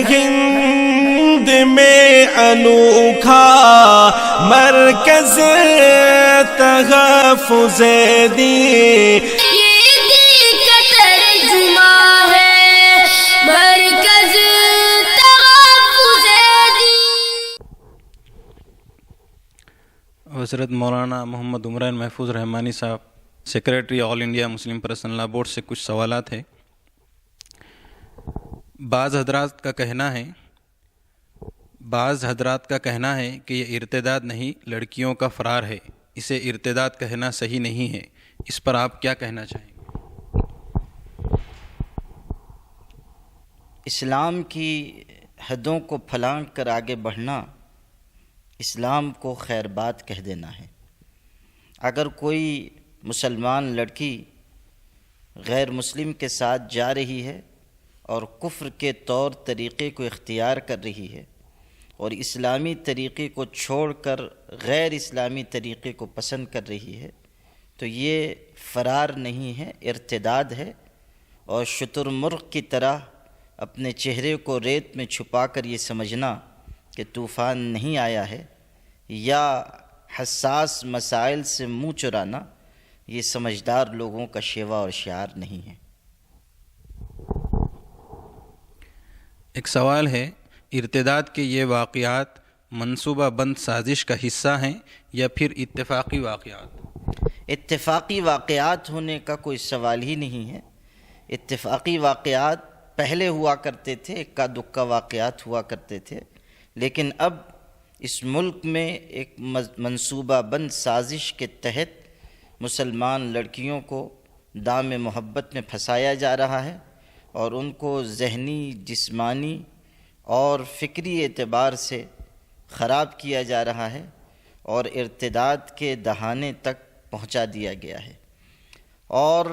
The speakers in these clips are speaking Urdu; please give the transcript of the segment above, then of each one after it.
ہند میں انوکھا مرکز تحفظ دین، یہ دل کا ترجمہ ہے مرکز تحفظ دین۔ حضرت مولانا محمد عمران محفوظ رحمانی صاحب، سیکریٹری آل انڈیا مسلم پرسنل لا بورڈ سے کچھ سوالات ہیں۔ بعض حضرات کا کہنا ہے کہ یہ ارتداد نہیں، لڑکیوں کا فرار ہے، اسے ارتداد کہنا صحیح نہیں ہے، اس پر آپ کیا کہنا چاہیں گے؟ اسلام کی حدوں کو پھلانگ کر آگے بڑھنا اسلام کو خیر بات کہہ دینا ہے۔ اگر کوئی مسلمان لڑکی غیر مسلم کے ساتھ جا رہی ہے اور کفر کے طور طریقے کو اختیار کر رہی ہے اور اسلامی طریقے کو چھوڑ کر غیر اسلامی طریقے کو پسند کر رہی ہے تو یہ فرار نہیں ہے، ارتداد ہے، اور شتر مرغ کی طرح اپنے چہرے کو ریت میں چھپا کر یہ سمجھنا کہ طوفان نہیں آیا ہے یا حساس مسائل سے منہ چرانا، یہ سمجھدار لوگوں کا شیوا اور شعار نہیں ہے۔ ایک سوال ہے، ارتداد کے یہ واقعات منصوبہ بند سازش کا حصہ ہیں یا پھر اتفاقی واقعات؟ اتفاقی واقعات ہونے کا کوئی سوال ہی نہیں ہے۔ اتفاقی واقعات پہلے ہوا کرتے تھے، اکا دکا واقعات ہوا کرتے تھے، لیکن اب اس ملک میں ایک منصوبہ بند سازش کے تحت مسلمان لڑکیوں کو دام محبت میں پھنسایا جا رہا ہے اور ان کو ذہنی، جسمانی اور فکری اعتبار سے خراب کیا جا رہا ہے اور ارتداد کے دہانے تک پہنچا دیا گیا ہے۔ اور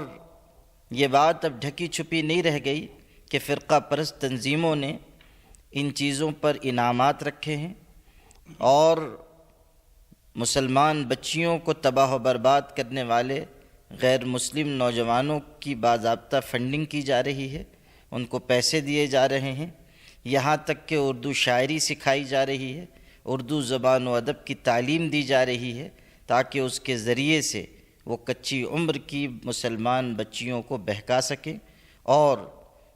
یہ بات اب ڈھکی چھپی نہیں رہ گئی کہ فرقہ پرست تنظیموں نے ان چیزوں پر انعامات رکھے ہیں اور مسلمان بچیوں کو تباہ و برباد کرنے والے غیر مسلم نوجوانوں کی باضابطہ فنڈنگ کی جا رہی ہے، ان کو پیسے دیے جا رہے ہیں، یہاں تک کہ اردو شاعری سکھائی جا رہی ہے، اردو زبان و ادب کی تعلیم دی جا رہی ہے تاکہ اس کے ذریعے سے وہ کچی عمر کی مسلمان بچیوں کو بہکا سکیں اور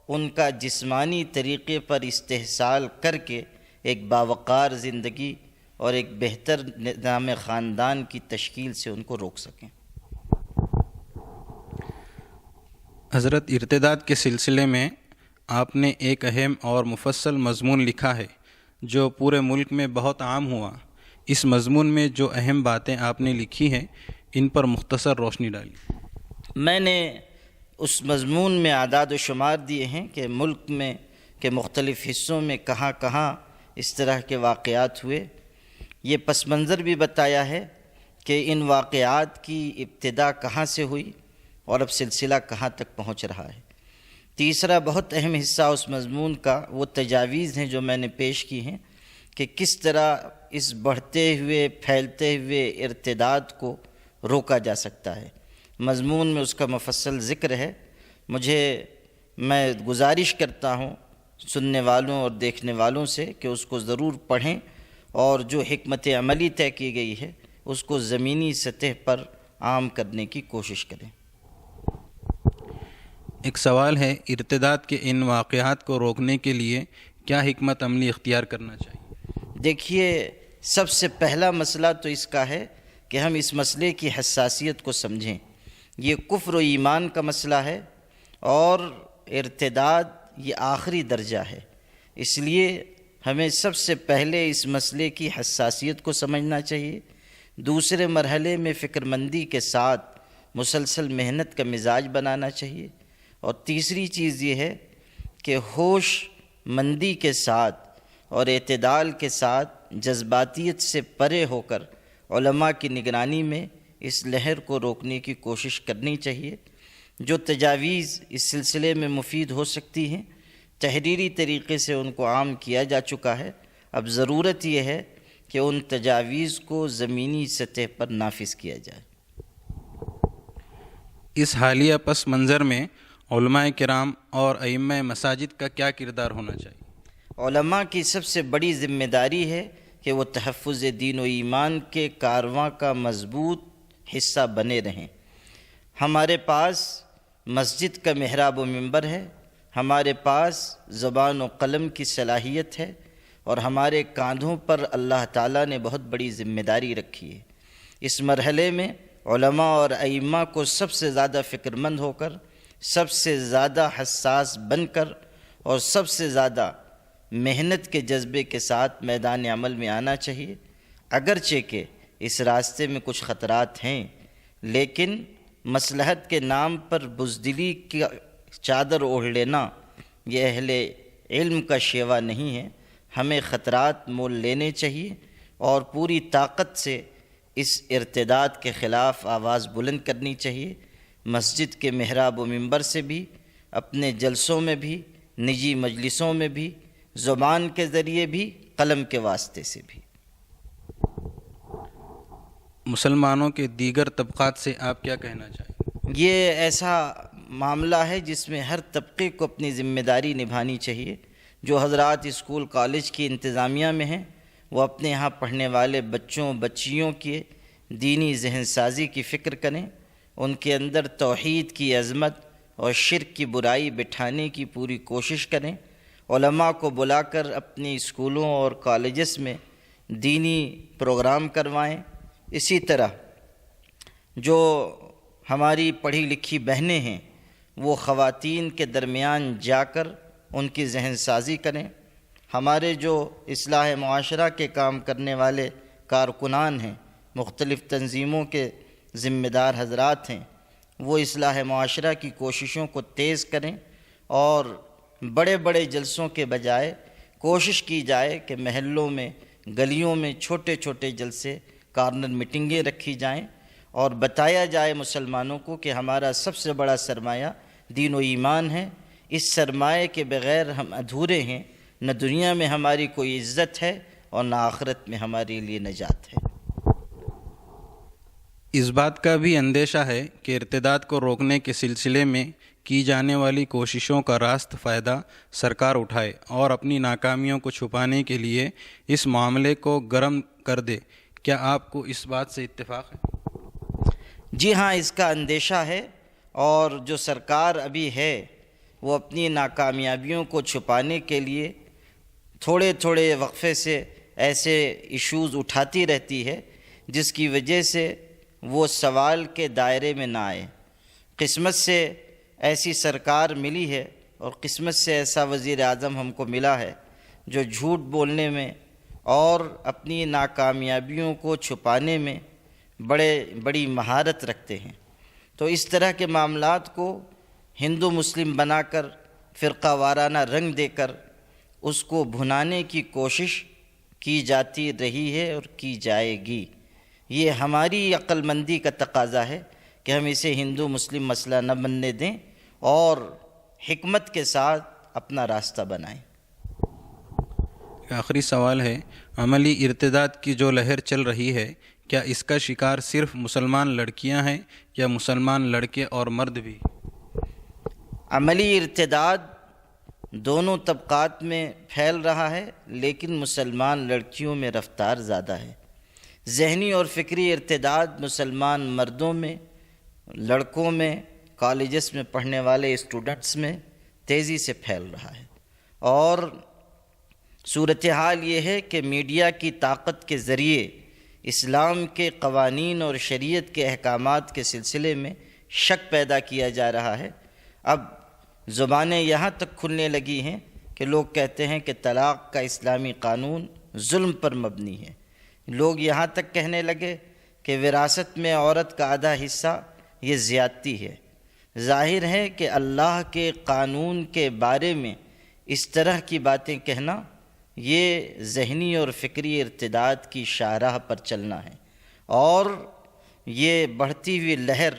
ان کا جسمانی طریقے پر استحصال کر کے ایک باوقار زندگی اور ایک بہتر نظام خاندان کی تشکیل سے ان کو روک سکیں۔ حضرت، ارتداد کے سلسلے میں آپ نے ایک اہم اور مفصل مضمون لکھا ہے جو پورے ملک میں بہت عام ہوا۔ اس مضمون میں جو اہم باتیں آپ نے لکھی ہیں ان پر مختصر روشنی ڈالی۔ میں نے اس مضمون میں اعداد و شمار دیے ہیں کہ ملک میں کے مختلف حصوں میں کہاں کہاں اس طرح کے واقعات ہوئے، یہ پس منظر بھی بتایا ہے کہ ان واقعات کی ابتدا کہاں سے ہوئی اور اب سلسلہ کہاں تک پہنچ رہا ہے۔ تیسرا بہت اہم حصہ اس مضمون کا وہ تجاویز ہیں جو میں نے پیش کی ہیں کہ کس طرح اس بڑھتے ہوئے پھیلتے ہوئے ارتداد کو روکا جا سکتا ہے۔ مضمون میں اس کا مفصل ذکر ہے۔ میں گزارش کرتا ہوں سننے والوں اور دیکھنے والوں سے کہ اس کو ضرور پڑھیں اور جو حکمت عملی طے کی گئی ہے اس کو زمینی سطح پر عام کرنے کی کوشش کریں۔ ایک سوال ہے، ارتداد کے ان واقعات کو روکنے کے لیے کیا حکمت عملی اختیار کرنا چاہیے؟ دیکھیے، سب سے پہلا مسئلہ تو اس کا ہے کہ ہم اس مسئلے کی حساسیت کو سمجھیں۔ یہ کفر و ایمان کا مسئلہ ہے اور ارتداد یہ آخری درجہ ہے، اس لیے ہمیں سب سے پہلے اس مسئلے کی حساسیت کو سمجھنا چاہیے۔ دوسرے مرحلے میں فکر مندی کے ساتھ مسلسل محنت کا مزاج بنانا چاہیے، اور تیسری چیز یہ ہے کہ ہوش مندی کے ساتھ اور اعتدال کے ساتھ جذباتیت سے پرے ہو کر علماء کی نگرانی میں اس لہر کو روکنے کی کوشش کرنی چاہیے۔ جو تجاویز اس سلسلے میں مفید ہو سکتی ہیں تحریری طریقے سے ان کو عام کیا جا چکا ہے، اب ضرورت یہ ہے کہ ان تجاویز کو زمینی سطح پر نافذ کیا جائے۔ اس حالیہ پس منظر میں علماء کرام اور ائمہ مساجد کا کیا کردار ہونا چاہیے؟ علماء کی سب سے بڑی ذمہ داری ہے کہ وہ تحفظ دین و ایمان کے کارواں کا مضبوط حصہ بنے رہیں۔ ہمارے پاس مسجد کا محراب و منبر ہے، ہمارے پاس زبان و قلم کی صلاحیت ہے، اور ہمارے کاندھوں پر اللہ تعالیٰ نے بہت بڑی ذمہ داری رکھی ہے۔ اس مرحلے میں علماء اور ائمہ کو سب سے زیادہ فکر مند ہو کر، سب سے زیادہ حساس بن کر، اور سب سے زیادہ محنت کے جذبے کے ساتھ میدان عمل میں آنا چاہیے۔ اگرچہ کہ اس راستے میں کچھ خطرات ہیں، لیکن مصلحت کے نام پر بزدلی کی چادر اوڑھ لینا یہ اہل علم کا شیوا نہیں ہے۔ ہمیں خطرات مول لینے چاہیے اور پوری طاقت سے اس ارتداد کے خلاف آواز بلند کرنی چاہیے، مسجد کے محراب و منبر سے بھی، اپنے جلسوں میں بھی، نجی مجلسوں میں بھی، زبان کے ذریعے بھی، قلم کے واسطے سے بھی۔ مسلمانوں کے دیگر طبقات سے آپ کیا کہنا چاہیں؟ یہ ایسا معاملہ ہے جس میں ہر طبقے کو اپنی ذمہ داری نبھانی چاہیے۔ جو حضرات اسکول کالج کی انتظامیہ میں ہیں وہ اپنے یہاں پڑھنے والے بچوں بچیوں کی دینی ذہن سازی کی فکر کریں، ان کے اندر توحید کی عظمت اور شرک کی برائی بٹھانے کی پوری کوشش کریں، علماء کو بلا کر اپنی اسکولوں اور کالجز میں دینی پروگرام کروائیں۔ اسی طرح جو ہماری پڑھی لکھی بہنیں ہیں وہ خواتین کے درمیان جا کر ان کی ذہن سازی کریں۔ ہمارے جو اصلاح معاشرہ کے کام کرنے والے کارکنان ہیں، مختلف تنظیموں کے ذمہ دار حضرات ہیں، وہ اصلاح معاشرہ کی کوششوں کو تیز کریں، اور بڑے بڑے جلسوں کے بجائے کوشش کی جائے کہ محلوں میں، گلیوں میں چھوٹے چھوٹے جلسے، کارنر میٹنگیں رکھی جائیں، اور بتایا جائے مسلمانوں کو کہ ہمارا سب سے بڑا سرمایہ دین و ایمان ہے، اس سرمایہ کے بغیر ہم ادھورے ہیں، نہ دنیا میں ہماری کوئی عزت ہے اور نہ آخرت میں ہمارے لیے نجات ہے۔ اس بات کا بھی اندیشہ ہے کہ ارتداد کو روکنے کے سلسلے میں کی جانے والی کوششوں کا راست فائدہ سرکار اٹھائے اور اپنی ناکامیوں کو چھپانے کے لیے اس معاملے کو گرم کر دے۔ کیا آپ کو اس بات سے اتفاق ہے؟ جی ہاں، اس کا اندیشہ ہے، اور جو سرکار ابھی ہے وہ اپنی ناکامیابیوں کو چھپانے کے لیے تھوڑے تھوڑے وقفے سے ایسے ایشوز اٹھاتی رہتی ہے جس کی وجہ سے وہ سوال کے دائرے میں نہ آئے۔ قسمت سے ایسی سرکار ملی ہے اور قسمت سے ایسا وزیر اعظم ہم کو ملا ہے جو جھوٹ بولنے میں اور اپنی ناکامیابیوں کو چھپانے میں بڑی مہارت رکھتے ہیں۔ تو اس طرح کے معاملات کو ہندو مسلم بنا کر، فرقہ وارانہ رنگ دے کر اس کو بھنانے کی کوشش کی جاتی رہی ہے اور کی جائے گی۔ یہ ہماری عقل مندی کا تقاضا ہے کہ ہم اسے ہندو مسلم مسئلہ نہ بننے دیں اور حکمت کے ساتھ اپنا راستہ بنائیں۔ آخری سوال ہے، عملی ارتداد کی جو لہر چل رہی ہے، کیا اس کا شکار صرف مسلمان لڑکیاں ہیں یا مسلمان لڑکے اور مرد بھی؟ عملی ارتداد دونوں طبقات میں پھیل رہا ہے، لیکن مسلمان لڑکیوں میں رفتار زیادہ ہے۔ ذہنی اور فکری ارتداد مسلمان مردوں میں، لڑکوں میں، کالجز میں پڑھنے والے اسٹوڈنٹس میں تیزی سے پھیل رہا ہے، اور صورتحال یہ ہے کہ میڈیا کی طاقت کے ذریعے اسلام کے قوانین اور شریعت کے احکامات کے سلسلے میں شک پیدا کیا جا رہا ہے۔ اب زبانیں یہاں تک کھلنے لگی ہیں کہ لوگ کہتے ہیں کہ طلاق کا اسلامی قانون ظلم پر مبنی ہے۔ لوگ یہاں تک کہنے لگے کہ وراثت میں عورت کا آدھا حصہ یہ زیادتی ہے۔ ظاہر ہے کہ اللہ کے قانون کے بارے میں اس طرح کی باتیں کہنا یہ ذہنی اور فکری ارتداد کی شاہراہ پر چلنا ہے، اور یہ بڑھتی ہوئی لہر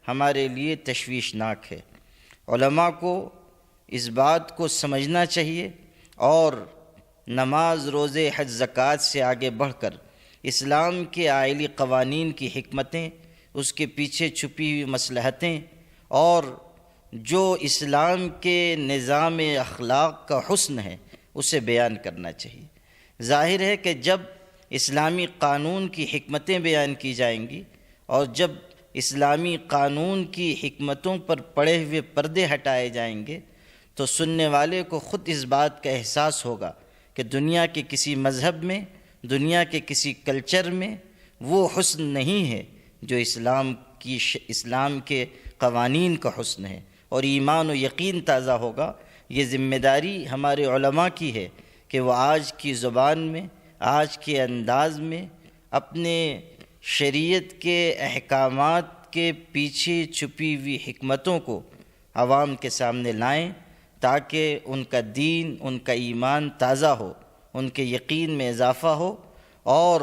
ہمارے لیے تشویشناک ہے۔ علماء کو اس بات کو سمجھنا چاہیے اور نماز، روزے، حج، زکوٰۃ سے آگے بڑھ کر اسلام کے آئلی قوانین کی حکمتیں، اس کے پیچھے چھپی ہوئی مصلحتیں، اور جو اسلام کے نظام اخلاق کا حسن ہے اسے بیان کرنا چاہیے۔ ظاہر ہے کہ جب اسلامی قانون کی حکمتیں بیان کی جائیں گی اور جب اسلامی قانون کی حکمتوں پر پڑے ہوئے پردے ہٹائے جائیں گے تو سننے والے کو خود اس بات کا احساس ہوگا کہ دنیا کے کسی مذہب میں، دنیا کے کسی کلچر میں وہ حسن نہیں ہے جو اسلام کے قوانین کا حسن ہے، اور ایمان و یقین تازہ ہوگا۔ یہ ذمہ داری ہمارے علماء کی ہے کہ وہ آج کی زبان میں، آج کے انداز میں اپنے شریعت کے احکامات کے پیچھے چھپی ہوئی حکمتوں کو عوام کے سامنے لائیں تاکہ ان کا دین، ان کا ایمان تازہ ہو، ان کے یقین میں اضافہ ہو، اور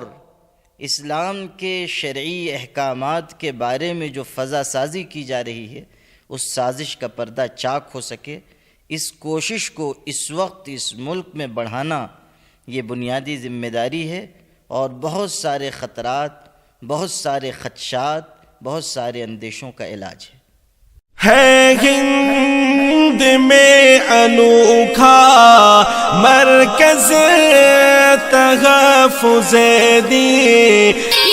اسلام کے شرعی احکامات کے بارے میں جو فضا سازی کی جا رہی ہے اس سازش کا پردہ چاک ہو سکے۔ اس کوشش کو اس وقت اس ملک میں بڑھانا یہ بنیادی ذمہ داری ہے، اور بہت سارے خطرات، بہت سارے خدشات، بہت سارے اندیشوں کا علاج ہے ہند میں انوکھا مرکز تحفظ دین۔